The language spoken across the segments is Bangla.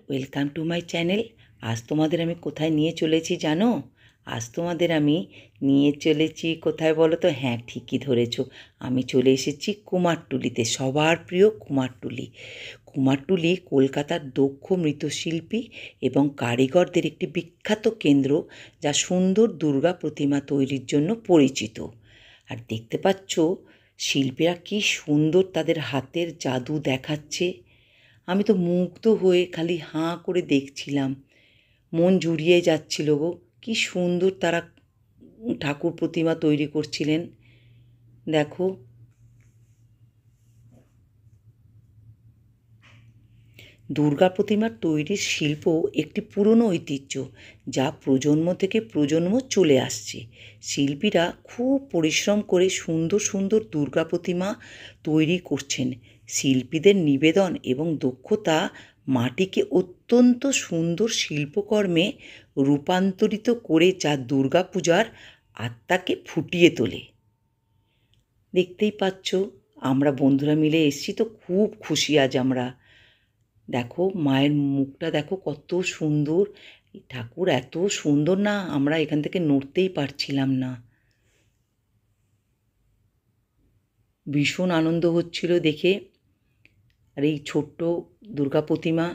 Welcome to my channel. আজ তোমাদের আমি কোথায় নিয়ে চলেছি জানো? আজ তোমাদের আমি নিয়ে চলেছি কোথায় বলো তো? হ্যাঁ, ঠিকই ধরেছো, আমি চলে এসেছি কুমারটুলিতে। সবার প্রিয় কুমারটুলি। কুমারটুলি কলকাতার দক্ষ মৃৎশিল্পী এবং কারিগরদের একটি বিখ্যাত কেন্দ্র, যা সুন্দর দুর্গা প্রতিমা তৈরির জন্য পরিচিত। আর দেখতে পাচ্ছ শিল্পীরা কি সুন্দর তাদের হাতের জাদু দেখাচ্ছে। আমি তো মুগ্ধ হয়ে খালি হাঁ করে দেখছিলাম, মন জুড়িয়ে যাচ্ছিল গো। কি সুন্দর তারা ঠাকুর প্রতিমা তৈরি করছিলেন। দেখো, দুর্গা প্রতিমার তৈরির শিল্প একটি পুরনো ঐতিহ্য, যা প্রজন্ম থেকে প্রজন্ম চলে আসছে। শিল্পীরা খুব পরিশ্রম করে সুন্দর সুন্দর দুর্গা প্রতিমা তৈরি করছেন। শিল্পীদের নিবেদন এবং দক্ষতা মাটিকে অত্যন্ত সুন্দর শিল্পকর্মে রূপান্তরিত করে, যা দুর্গাপূজার আত্মাকে ফুটিয়ে তোলে। দেখতেই পাচ্ছ, আমরা বন্ধুরা মিলে এসেছি তো খুব খুশি আজ আমরা। দেখো মায়ের মুখটা দেখো কত সুন্দর। ঠাকুর এত সুন্দর না, আমরা এখান থেকে নড়তেই পারছিলাম না। ভীষণ আনন্দ হচ্ছিল দেখে। আর এই ছোট্ট দুর্গা প্রতিমা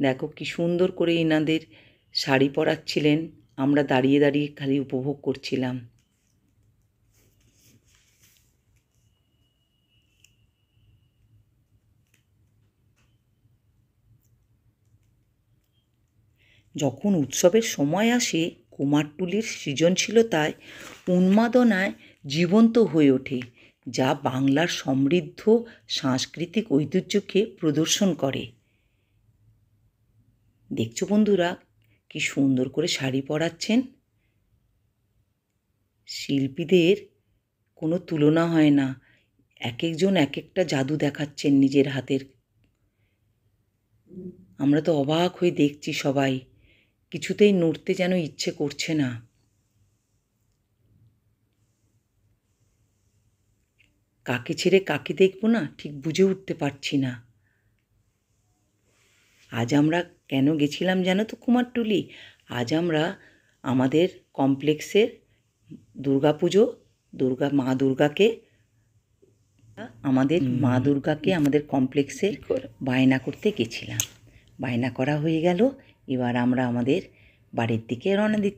দেখো কি সুন্দর করে এনাদের শাড়ি পরাচ্ছিলেন, আমরা দাঁড়িয়ে দাঁড়িয়ে খালি উপভোগ করছিলাম। যখন উৎসবের সময় আসে, কুমারটুলির সৃজনশীলতায় উন্মাদনায় জীবন্ত হয়ে ওঠে, যা বাংলার সমৃদ্ধ সাংস্কৃতিক ঐতিহ্যকে প্রদর্শন করে। দেখছো বন্ধুরা, কি সুন্দর করে শাড়ি পরাচ্ছেন। শিল্পীদের কোনো তুলনা হয় না, এক একজন এক একটা জাদু দেখাচ্ছেন নিজের হাতের। আমরা তো অবাক হয়ে দেখছি সবাই, কিছুতেই নড়তে যেন ইচ্ছে করছে না। কাকে ছেড়ে কাকে দেখব না ঠিক বুঝে উঠতে পারছি না। আজ আমরা কেন গেছিলাম জানো তো কুমারটুলি? আজ আমরা আমাদের কমপ্লেক্সের দুর্গাপুজো, মা দুর্গাকে আমাদের কমপ্লেক্সে বায়না করতে গেছিলাম। বায়না করা হয়ে গেল, এবার আমরা আমাদের বাড়ির দিকে রওনা দিচ্ছি।